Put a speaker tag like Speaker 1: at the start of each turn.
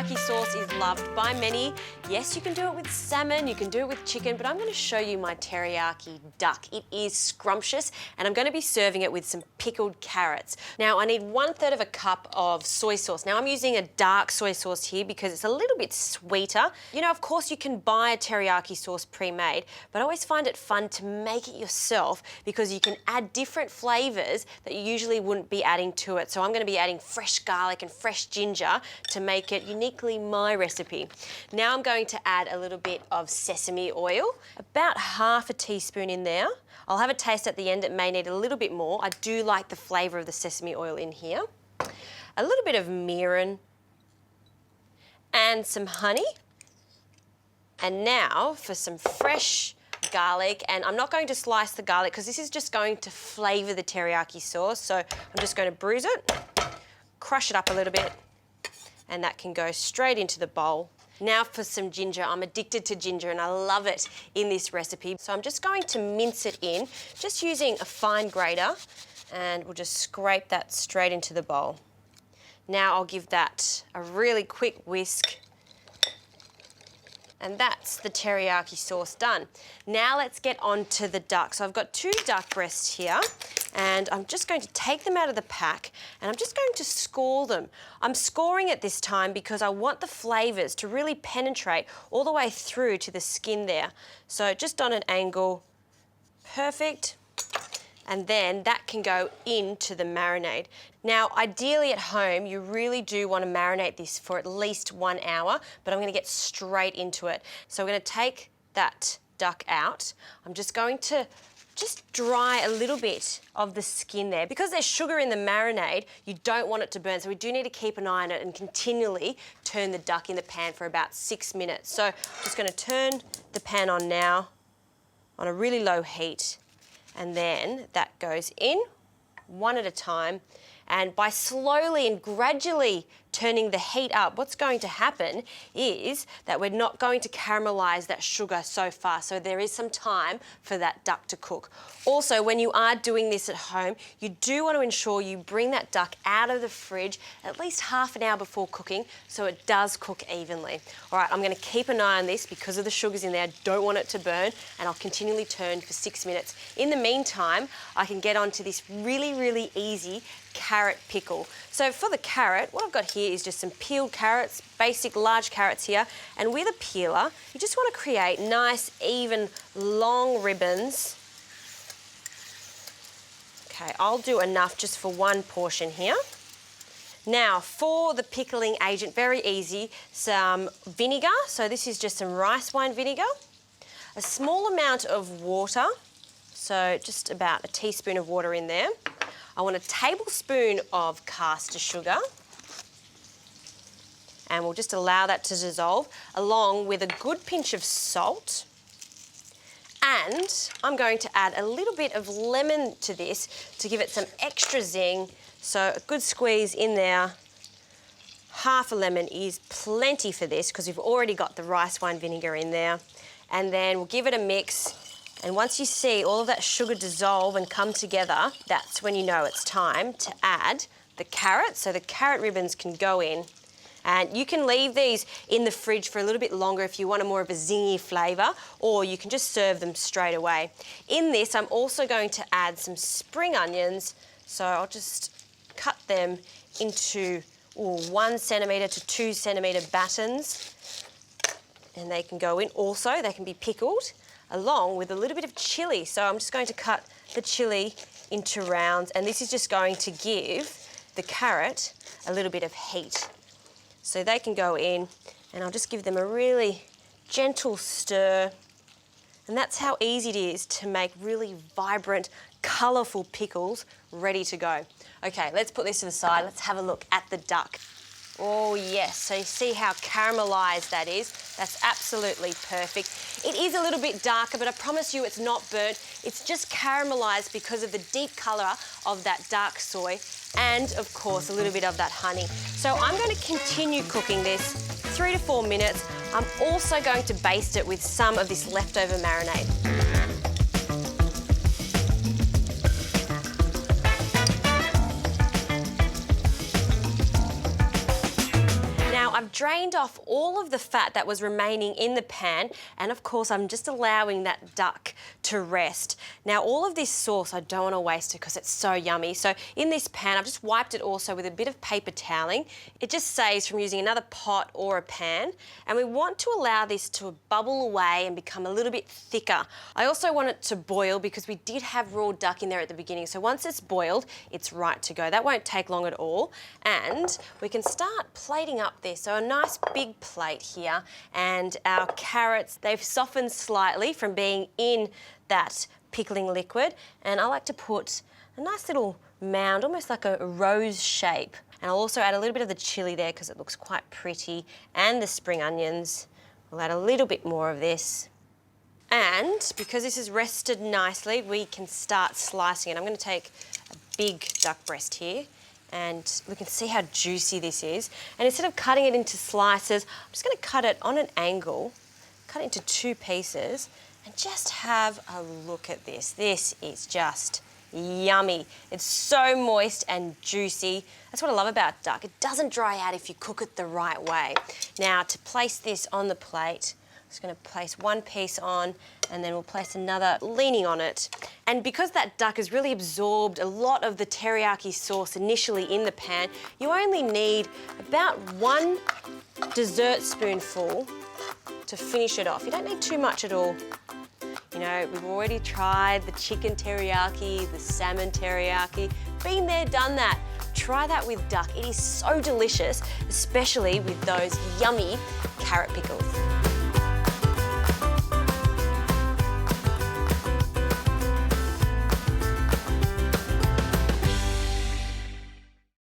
Speaker 1: teriyaki sauce is loved by many. Yes, you can do it with salmon, you can do it with chicken, but I'm going to show you my teriyaki duck. It is scrumptious, and I'm going to be serving it with some pickled carrots. Now, I need 1/3 of a cup of soy sauce. Now, I'm using a dark soy sauce here because it's a little bit sweeter. You know, of course, you can buy a teriyaki sauce pre-made, but I always find it fun to make it yourself because you can add different flavours that you usually wouldn't be adding to it. So I'm going to be adding fresh garlic and fresh ginger to make it uniquely my recipe. Now I'm going to add a little bit of sesame oil, about 1/2 teaspoon in there. I'll have a taste at the end, it may need a little bit more. I do like the flavour of the sesame oil in here. A little bit of mirin and some honey. And now for some fresh garlic, and I'm not going to slice the garlic because this is just going to flavour the teriyaki sauce. So I'm just going to bruise it, crush it up a little bit, and that can go straight into the bowl. Now for some ginger. I'm addicted to ginger and I love it in this recipe. So I'm just going to mince it in, just using a fine grater, and we'll just scrape that straight into the bowl. Now I'll give that a really quick whisk. And that's the teriyaki sauce done. Now let's get on to the duck. So I've got 2 duck breasts here, and I'm just going to take them out of the pack and I'm just going to score them. I'm scoring it this time because I want the flavours to really penetrate all the way through to the skin there. So just on an angle, perfect. And then that can go into the marinade. Now, ideally at home, you really do want to marinate this for at least 1 hour, but I'm going to get straight into it. So we're going to take that duck out. I'm just going to dry a little bit of the skin there. Because there's sugar in the marinade, you don't want it to burn, so we do need to keep an eye on it and continually turn the duck in the pan for about 6 minutes. So I'm just going to turn the pan on now on a really low heat. And then that goes in one at a time. And by slowly and gradually turning the heat up, what's going to happen is that we're not going to caramelise that sugar so fast. So there is some time for that duck to cook. Also, when you are doing this at home, you do want to ensure you bring that duck out of the fridge at least half an hour before cooking so it does cook evenly. All right, I'm going to keep an eye on this because of the sugars in there. I don't want it to burn, and I'll continually turn for 6 minutes. In the meantime, I can get onto this really, really easy carrot pickle. So for the carrot, what I've got here is just some peeled carrots, basic large carrots here, and with a peeler, you just want to create nice, even, long ribbons. Okay, I'll do enough just for one portion here. Now, for the pickling agent, very easy, some vinegar. So this is just some rice wine vinegar, a small amount of water, so just about a teaspoon of water in there. I want a tablespoon of caster sugar, and we'll just allow that to dissolve, along with a good pinch of salt. And I'm going to add a little bit of lemon to this to give it some extra zing. So a good squeeze in there. Half a lemon is plenty for this because we've already got the rice wine vinegar in there. And then we'll give it a mix. And once you see all of that sugar dissolve and come together, that's when you know it's time to add the carrots. So the carrot ribbons can go in. And you can leave these in the fridge for a little bit longer if you want a more of a zingy flavour, or you can just serve them straight away. In this, I'm also going to add some spring onions. So I'll just cut them into 1 centimetre to 2 centimetre battens. And they can go in also, they can be pickled, along with a little bit of chilli. So I'm just going to cut the chilli into rounds, and this is just going to give the carrot a little bit of heat. So they can go in, and I'll just give them a really gentle stir. And that's how easy it is to make really vibrant, colourful pickles ready to go. Okay, let's put this to the side. Let's have a look at the duck. Oh yes, so you see how caramelised that is? That's absolutely perfect. It is a little bit darker, but I promise you it's not burnt. It's just caramelised because of the deep colour of that dark soy and, of course, a little bit of that honey. So I'm going to continue cooking this 3 to 4 minutes. I'm also going to baste it with some of this leftover marinade. I've drained off all of the fat that was remaining in the pan, and of course I'm just allowing that duck to rest. Now all of this sauce, I don't want to waste it because it's so yummy. So in this pan, I've just wiped it also with a bit of paper toweling. It just saves from using another pot or a pan, and we want to allow this to bubble away and become a little bit thicker. I also want it to boil because we did have raw duck in there at the beginning, so once it's boiled, it's right to go. That won't take long at all, and we can start plating up this. So a nice big plate here, and our carrots, they've softened slightly from being in that pickling liquid, and I like to put a nice little mound, almost like a rose shape. And I'll also add a little bit of the chilli there because it looks quite pretty, and the spring onions. We'll add a little bit more of this. And because this is rested nicely, we can start slicing it. I'm going to take a big duck breast here, and we can see how juicy this is. And instead of cutting it into slices, I'm just going to cut it on an angle, cut it into 2 pieces, and just have a look at this. This is just yummy. It's so moist and juicy. That's what I love about duck. It doesn't dry out if you cook it the right way. Now, to place this on the plate, I'm just going to place 1 piece on, and then we'll place another leaning on it. And because that duck has really absorbed a lot of the teriyaki sauce initially in the pan, you only need about 1 dessert spoonful to finish it off. You don't need too much at all. You know, we've already tried the chicken teriyaki, the salmon teriyaki. Been there, done that. Try that with duck. It is so delicious, especially with those yummy carrot pickles.